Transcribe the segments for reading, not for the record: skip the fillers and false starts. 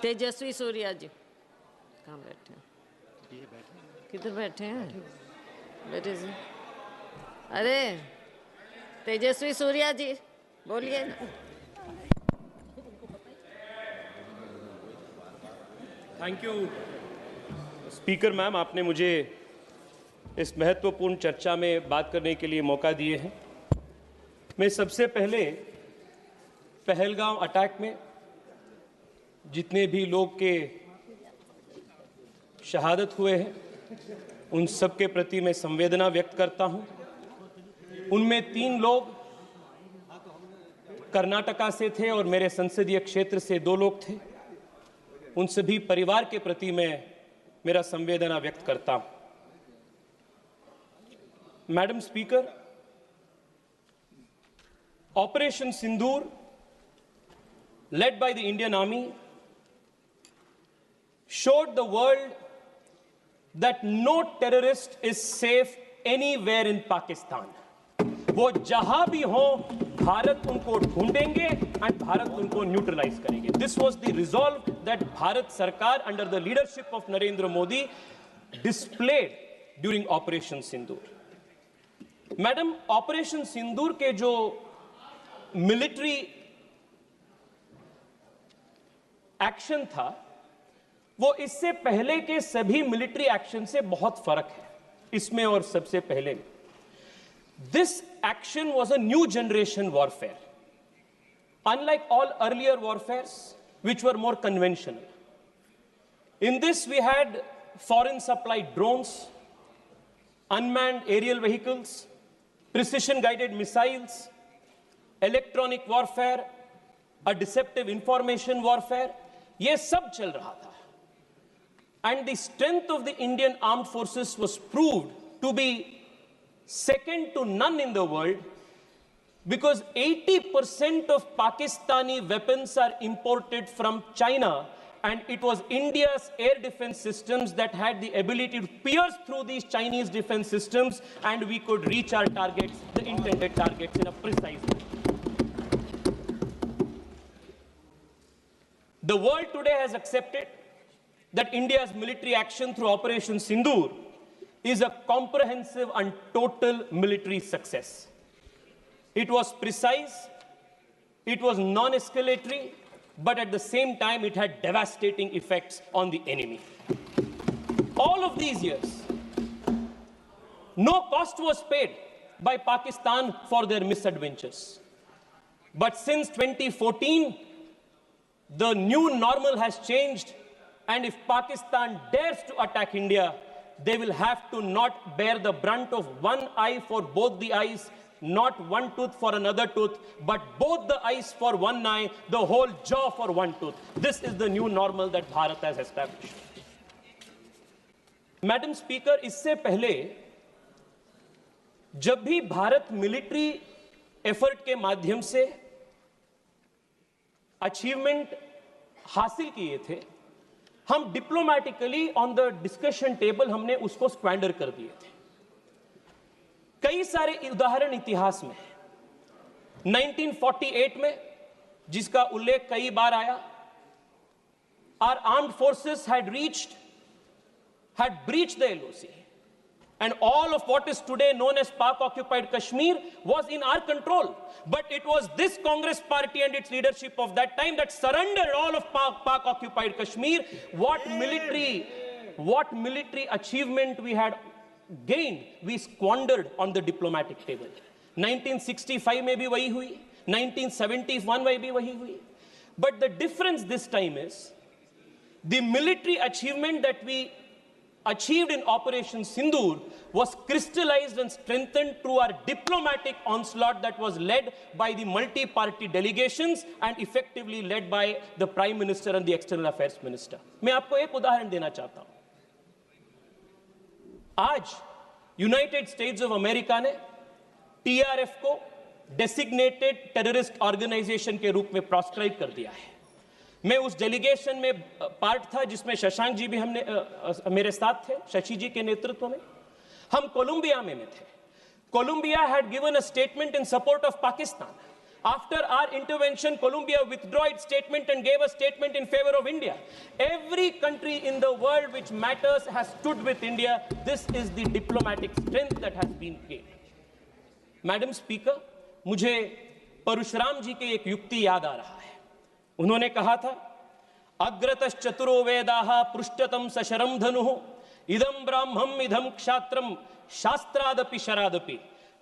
तेजस्वी सूर्या जी कहाँ बैठे हैं? किधर बैठे हैं? बैठे जी। अरे तेजस्वी सूर्या जी बोलिए ना। थैंक यू स्पीकर मैम, आपने मुझे इस महत्वपूर्ण चर्चा में बात करने के लिए मौका दिए हैं। मैं सबसे पहले पहलगाम अटैक में जितने भी लोग के शहादत हुए हैं उन सब के प्रति मैं संवेदना व्यक्त करता हूं। उनमें 3 लोग कर्नाटका से थे और मेरे संसदीय क्षेत्र से 2 लोग थे। उन सभी परिवार के प्रति मैं मेरा संवेदना व्यक्त करता हूं। Madam speaker, operation Sindoor led by the Indian Army showed the world that no terrorist is safe anywhere in Pakistan. वो जहां भी हो भारत उनको ढूंढेंगे and भारत उनको न्यूट्रलाइज करेंगे. This was the resolve that Bharat सरकार under the leadership of Narendra Modi displayed during Operation Sindoor. Madam, Operation Sindoor के जो मिलिट्री एक्शन था वो इससे पहले के सभी मिलिट्री एक्शन से बहुत फर्क है इसमें और सबसे पहले में। This action was a new generation warfare, unlike all earlier warfares which were more conventional. In this we had foreign supplied drones, unmanned aerial vehicles, precision guided missiles, electronic warfare, a deceptive information warfare. ये सब चल रहा था. And the strength of the Indian armed forces was proved to be second to none in the world because 80% of Pakistani weapons are imported from China, and it was India's air defense systems that had the ability to pierce through these Chinese defense systems, and we could reach our targets, the intended targets, in a precise way. The world today has accepted that India's military action through Operation Sindoor is a comprehensive and total military success. It was precise, it was non-escalatory, but at the same time it had devastating effects on the enemy. All of these years, no cost was paid by Pakistan for their misadventures. But since 2014, the new normal has changed, and if Pakistan dares to attack India, they will have to not bear the brunt of one eye for both the eyes, not one tooth for another tooth, but both the eyes for one eye, the whole jaw for one tooth. This is the new normal that Bharat has established. Madam Speaker, इससे पहले जब भी Bharat military effort के माध्यम से achievement हासिल किए थे, हम डिप्लोमैटिकली ऑन द डिस्कशन टेबल हमने उसको स्क्वैंडर कर दिए थे. कई सारे उदाहरण इतिहास में 1948 में जिसका उल्लेख कई बार आया, our armed forces had breached the LOC, and all of what is today known as Pak-occupied Kashmir was in our control. But it was this Congress party and its leadership of that time that surrendered all of Pak-occupied Kashmir. What military achievement we had gained, we squandered on the diplomatic table. 1965 में भी वही हुई, 1971 में भी वही हुई. But the difference this time is the military achievement that we achieved in Operation Sindoor was crystallized and strengthened through our diplomatic onslaught that was led by the multi-party delegations and effectively led by the Prime Minister and the External Affairs Minister. मैं आपको एक उदाहरण देना चाहता हूं. आज United states of America ने TRF को डेसिग्नेटेड टेररिस्ट ऑर्गेनाइजेशन के रूप में प्रोस्क्राइब कर दिया है. मैं उस डेलीगेशन में पार्ट था जिसमें शशांक जी भी मेरे साथ थे, शशि जी के नेतृत्व में. हम कोलंबिया में थे. Colombia had given a statement in support of Pakistan, After our intervention, Colombia withdrew its statement and gave a statement in favor of India. Every country in the world which matters has stood with India. This is the diplomatic strength that has been gained. Madam Speaker, मुझे परशुराम जी की एक युक्ति याद आ रहा है. उन्होंने कहा था, अग्रतश्चतुरो वेदाः पृष्ठतम सशरम धनुः इदम ब्राह्मम इदम क्षात्रम शास्त्रादपि शरादपि.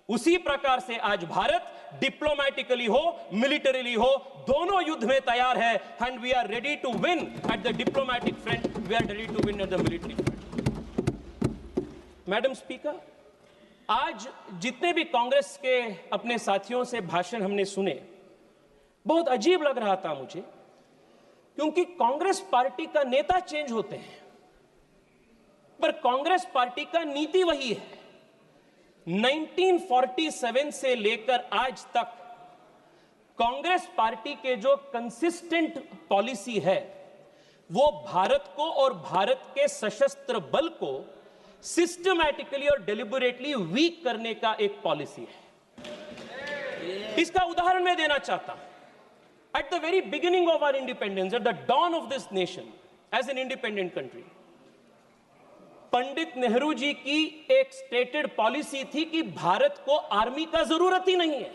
उसी प्रकार से आज भारत डिप्लोमैटिकली हो, मिलिटरीली हो, दोनों युद्ध में तैयार है. And we are ready to win at the diplomatic front, we are ready to win at the military front. Madam speaker, आज जितने भी कांग्रेस के अपने साथियों से भाषण हमने सुने, बहुत अजीब लग रहा था मुझे, क्योंकि कांग्रेस पार्टी का नेता चेंज होते हैं, पर कांग्रेस पार्टी का नीति वही है. 1947 से लेकर आज तक कांग्रेस पार्टी के जो कंसिस्टेंट पॉलिसी है, वो भारत को और भारत के सशस्त्र बल को सिस्टमैटिकली और डेलिबरेटली वीक करने का एक पॉलिसी है. इसका उदाहरण मैं देना चाहता हूं. At the very beginning of our independence, at the dawn of this nation as an independent country, Pandit Nehru ji की एक स्टेटेड पॉलिसी थी कि भारत को आर्मी का जरूरत ही नहीं है.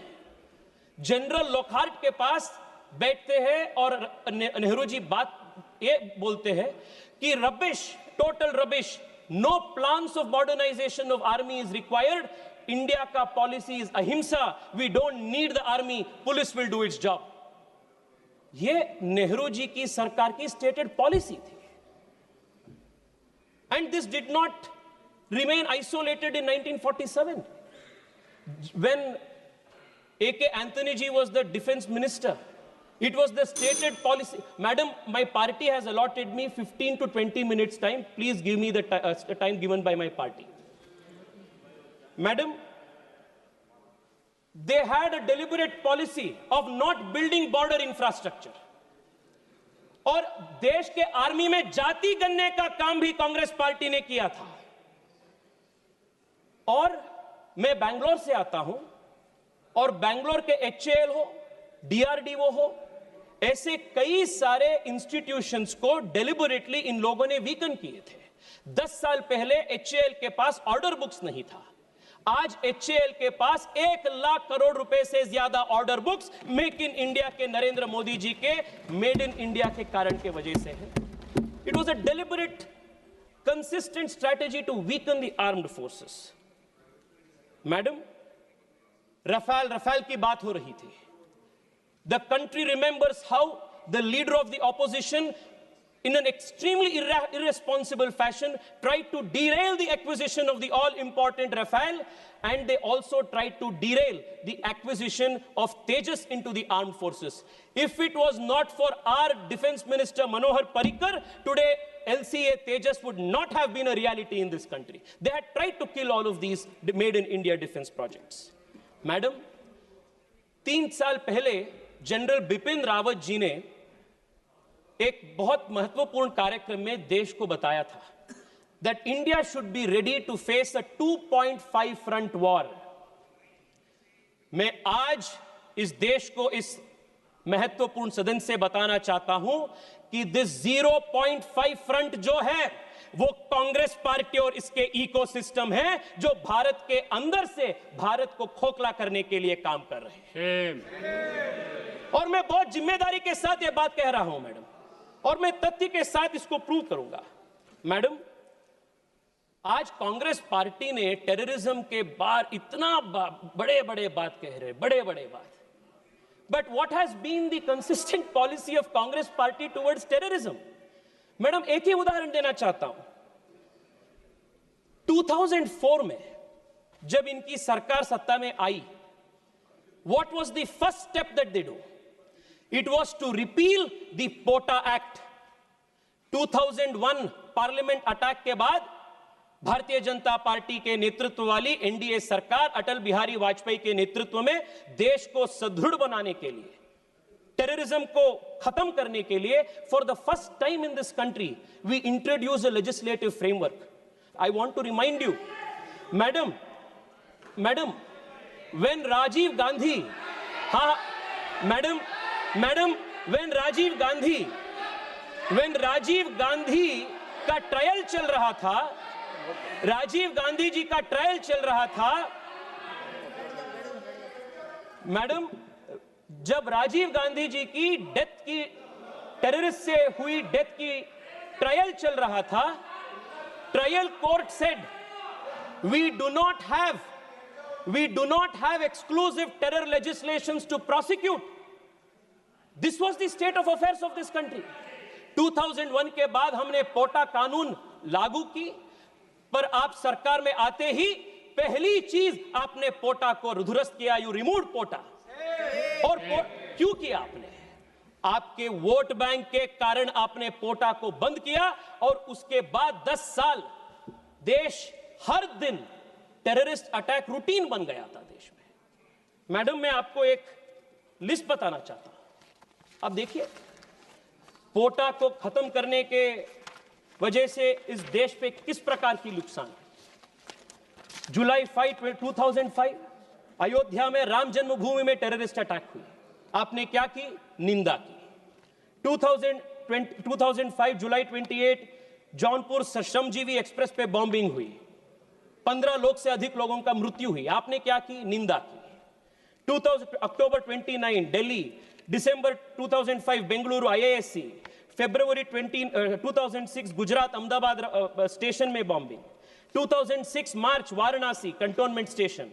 जनरल लॉकहार्ट के पास बैठते हैं और नेहरू जी बात ये बोलते हैं कि rubbish, total rubbish, no plans of modernisation of army is required. India का policy is ahimsa, we don't need the army, police will do its job. ये नेहरू जी की सरकार की स्टेटेड पॉलिसी थी. And this did not remain isolated in 1947. When A.K. Anthony ji was the defense minister, it was the stated policy. Madam, my party has allotted me 15 to 20 minutes time. Please give me the time given by my party. Madam, they had a deliberate policy of not building border infrastructure. और देश के army में जाति गणने का काम भी Congress party ने किया था. और मैं बैंगलोर से आता हूं, और बैंगलोर के HAL हो, DRDO हो, ऐसे कई सारे इंस्टीट्यूशंस को डेलिबरेटली इन लोगों ने वीकन किए थे. 10 साल पहले HAL के पास ऑर्डर बुक्स नहीं था. आज HAL के पास 1 लाख करोड़ रुपए से ज्यादा order books make in India के नरेंद्र मोदी जी के मेड इन इंडिया के कारण के वजह से है. It was a deliberate consistent strategy to weaken the armed forces. Madam, Rafale की बात हो रही थी. The country remembers how the leader of the opposition in an extremely irresponsible fashion tried to derail the acquisition of the all-important Rafale, and they also tried to derail the acquisition of Tejas into the armed forces. If it was not for our defense minister Manohar Parrikar, today LCA Tejas would not have been a reality in this country. They had tried to kill all of these made in India defense projects. Madam, 3 साल पहले general Bipin Rawat ji ने एक बहुत महत्वपूर्ण कार्यक्रम में देश को बताया था that India should be ready to face a 2.5 front war. मैं आज इस देश को इस महत्वपूर्ण सदन से बताना चाहता हूं कि दिस 0.5 फ्रंट जो है वो कांग्रेस पार्टी और इसके इकोसिस्टम है, जो भारत के अंदर से भारत को खोखला करने के लिए काम कर रहे हैं. और मैं बहुत जिम्मेदारी के साथ यह बात कह रहा हूं मैडम, और मैं तथ्य के साथ इसको प्रूव करूंगा. मैडम, आज कांग्रेस पार्टी ने टेररिज्म के बार इतना बड़े बड़े बात कह रहे, बड़े बड़े बात, but what has been the consistent policy of Congress party towards terrorism? Madam, एक ही उदाहरण देना चाहता हूं. 2004 में जब इनकी सरकार सत्ता में आई, what was the first step that they do? It was to repeal the POTA Act. 2001 parliament attack के बाद भारतीय जनता पार्टी के नेतृत्व वाली एनडीए सरकार अटल बिहारी वाजपेयी के नेतृत्व में देश को सुदृढ़ बनाने के लिए, टेररिज्म को खत्म करने के लिए, for the first time in this country we introduce a legislative framework. I want to remind you, madam, when Rajiv Gandhi, हाँ मैडम, when राजीव गांधी का ट्रायल चल रहा था, राजीव गांधी जी का ट्रायल चल रहा था, मैडम, जब राजीव गांधी जी की डेथ की, टेररिस्ट से हुई डेथ की ट्रायल चल रहा था, trial court said we do not have exclusive terror legislations to prosecute. This was the state of affairs of this country. 2001 के बाद हमने पोटा कानून लागू की, पर आप सरकार में आते ही पहली चीज आपने पोटा को दुरुस्त किया, यू रिमूव्ड पोटा। और क्यों किया आपने? आपके वोट बैंक के कारण आपने पोटा को बंद किया, और उसके बाद 10 साल देश हर दिन टेररिस्ट अटैक रूटीन बन गया था देश में। मैडम, मैं आपको एक लिस्ट बताना चाहता हूं। अब देखिए, पोटा को खत्म करने के वजह से इस देश पे किस प्रकार की नुकसान है। जुलाई 5, 2005 अयोध्या में राम जन्मभूमि में टेररिस्ट अटैक हुई, आपने क्या की? निंदा की। 2005 जुलाई 28 जौनपुर श्रमजीवी एक्सप्रेस पे बॉम्बिंग हुई, 15 लोग से अधिक लोगों का मृत्यु हुई, आपने क्या की? निंदा की। अक्टूबर 29 दिल्ली, दिसंबर 2005 बेंगलुरु IISc, फरवरी 2006 गुजरात अहमदाबाद स्टेशन में बॉम्बिंग, 2006 मार्च वाराणसी कंटोनमेंट स्टेशन,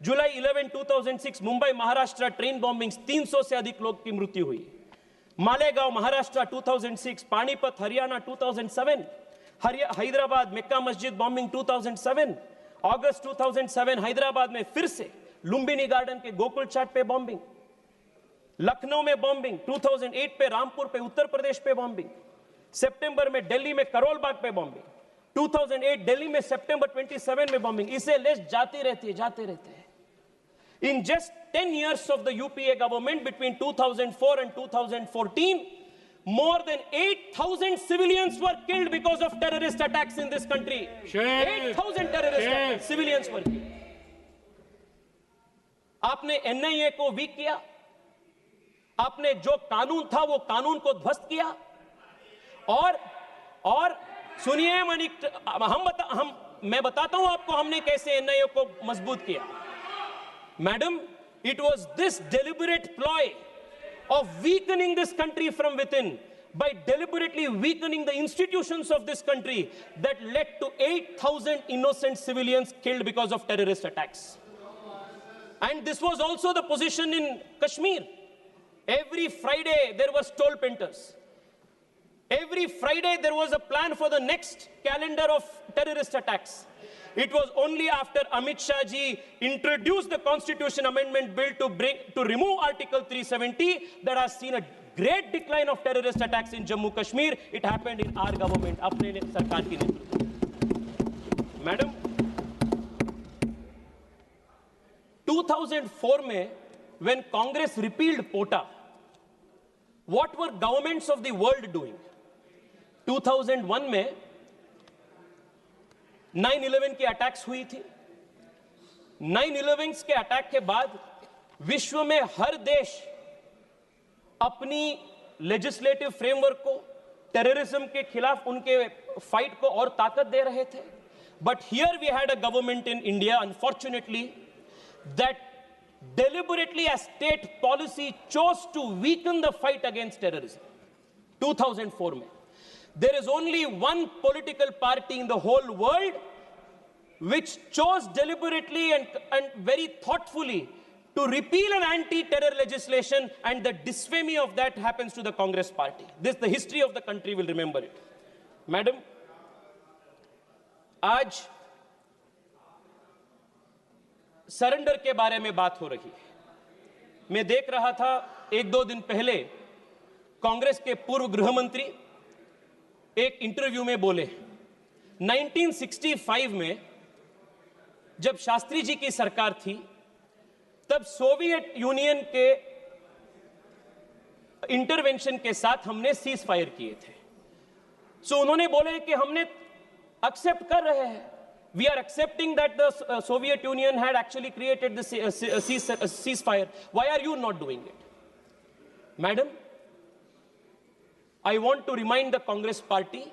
जुलाई 11 2006 मुंबई महाराष्ट्र ट्रेन बॉम्बिंग, 300 से अधिक लोग की मृत्यु हुई, मालेगांव महाराष्ट्र 2006, पानीपत हरियाणा 2007, हैदराबाद मक्का मस्जिद बॉम्बिंग 2007, अगस्त 2007 हैदराबाद में फिर से लुम्बिनी गार्डन के गोकुल चाट पे बॉम्बिंग, लखनऊ में बॉम्बिंग, 2008 पे रामपुर पे उत्तर प्रदेश पे बॉम्बिंग, सितंबर में दिल्ली में करोल बाग पे बॉम्बिंग, 2008 दिल्ली में सितंबर 27 में बॉम्बिंग। इसे लिस्ट जाते रहते हैं। In just 10 years of the UPA government between 2004 and 2014, more than 8,000 civilians were killed because of terrorist attacks in this country. 8,000 terrorist civilians were killed. आपने NIA को वीक किया, आपने जो कानून था वो कानून को ध्वस्त किया, और सुनिए, मैं बताता हूं आपको हमने कैसे NIA को मजबूत किया। Madam, it was this deliberate ploy of weakening this country from within, by deliberately weakening the institutions of this country, that led to 8,000 innocent civilians killed because of terrorist attacks. And this was also the position in Kashmir. Every Friday there were toll painters. Every Friday there was a plan for the next calendar of terrorist attacks. It was only after Amit Shah ji introduced the Constitution Amendment Bill to remove Article 370 that has seen a great decline of terrorist attacks in Jammu Kashmir. It happened in our government, अपने सरकार की नेतृत्व। Madam, 2004 में when Congress repealed POTA, what were governments of the world doing? 2001 में 9/11 की attacks हुई थी। 9/11 के अटैक के बाद विश्व में हर देश अपनी लेजिस्लेटिव फ्रेमवर्क को टेररिज्म के खिलाफ उनके फाइट को और ताकत दे रहे थे। But here we had a government in India, unfortunately, that deliberately as state policy chose to weaken the fight against terrorism. 2004 में there is only one political party in the whole world which chose deliberately and very thoughtfully to repeal an anti-terror legislation, and the disfamy of that happens to the Congress party. The history of the country will remember it. Madam, आज surrender के बारे में बात हो रही है। मैं देख रहा था 1-2 दिन पहले कांग्रेस के पूर्व गृह मंत्री एक इंटरव्यू में बोले, 1965 में जब शास्त्री जी की सरकार थी तब सोवियत यूनियन के इंटरवेंशन के साथ हमने सीज फायर किए थे। सो उन्होंने बोले कि हमने एक्सेप्ट कर रहे हैं, we are accepting that the Soviet Union had actually created this ceasefire. Why are you not doing it? Madam, I want to remind the Congress party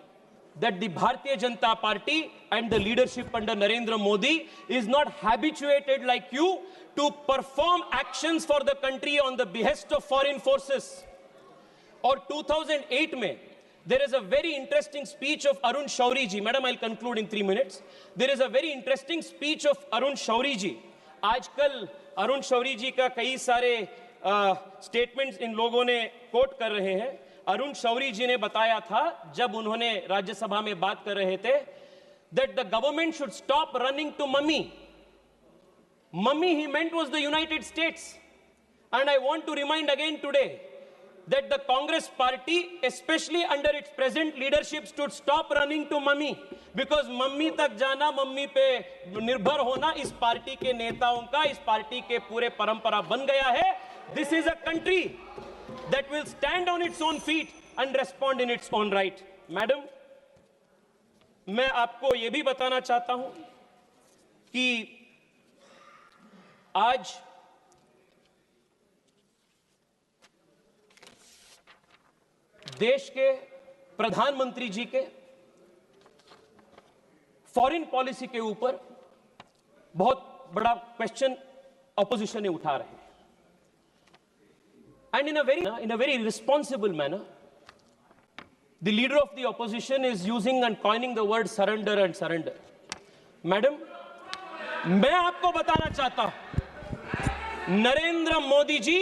that the Bharatiya Janata Party and the leadership under Narendra Modi is not habituated like you to perform actions for the country on the behest of foreign forces. Or 2008 mein, there is a very interesting speech of Arun Shourie ji. Madam, I'll conclude in 3 minutes. There is a very interesting speech of Arun Shourie ji. आजकल अरुण शौरी जी का कई सारे statements in लोगों ने coat कर रहे हैं. अरुण शौरी जी ने बताया था जब उन्होंने राज्यसभा में बात कर रहे थे that the government should stop running to mummy. Mummy he meant was the United States. And I want to remind again today that the Congress party, especially under its present leadership, should stop running to mummy, because mummy तक जाना, mummy पे निर्भर होना इस party के नेताओं का, इस पार्टी के पूरे परंपरा बन गया है. This is a country that will stand on its own feet and respond in its own right. Madam, मैं आपको यह भी बताना चाहता हूं कि आज देश के प्रधानमंत्री जी के फॉरेन पॉलिसी के ऊपर बहुत बड़ा क्वेश्चन ऑपोजिशन ने उठा रहे हैं. And in a very responsible manner, the leader of the opposition is using and coining the word surrender and surrender. Madam, मैं आपको बताना चाहता हूं, Narendra Modi ji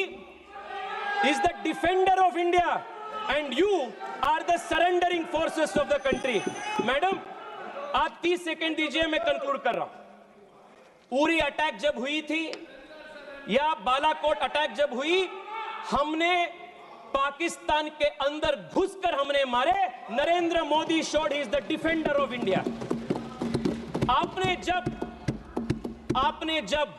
is the defender of India and you are the surrendering forces of the country. Madam, आप 30 second दीजिए, मैं conclude कर रहा हूं. उरी अटैक जब हुई थी या बालाकोट अटैक जब हुई, हमने पाकिस्तान के अंदर घुसकर हमने मारे. Narendra Modi showed he is the defender of India. आपने जब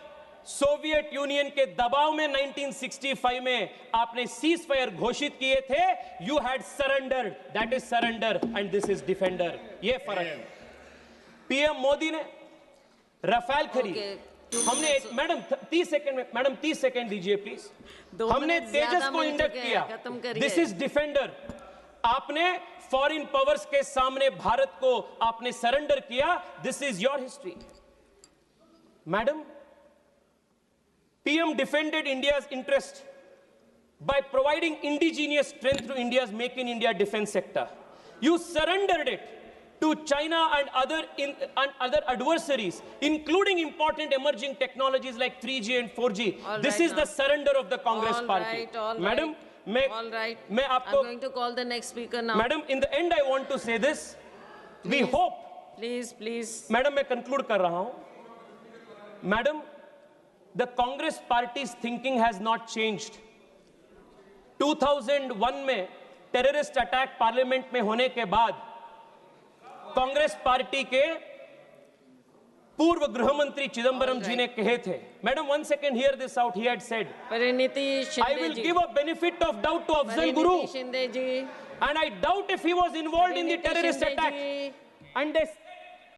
सोवियत यूनियन के दबाव में 1965 में आपने सीज फायर घोषित किए थे, you had surrender. That is surrender and this is defender. ये फर्क है. पीएम मोदी ने राफेल खरीद, हमने मैडम 30 सेकंड में, मैडम 30 सेकंड दीजिए प्लीज. हमने तेजस को इंडक्ट किया. This is defender. आपने फॉरेन पावर्स के सामने भारत को आपने सरेंडर किया. This is your history. Madam, PM defended India's interest by providing indigenous strength to India's Make in India defense sector. You surrendered it to China and other adversaries, including important emerging technologies like 3G and 4G. This is the surrender of the Congress party. Madam, मैं आपको, I'm going to call the next speaker now. Madam, in the end, I want to say this. We hope. Please. Madam, मैं conclude कर रहा हूं. Madam, the Congress party's thinking has not changed. 2001 में terrorist attack parliament में होने के बाद Congress party के पूर्व गृह मंत्री चिदंबरम जी ने कहे थे, madam 1 second, hear this out. He had said, Parineeti Shinde I will ji, give a benefit of doubt to Afzal Guru, Shinde ji, and I doubt if he was involved in the terrorist attack. And they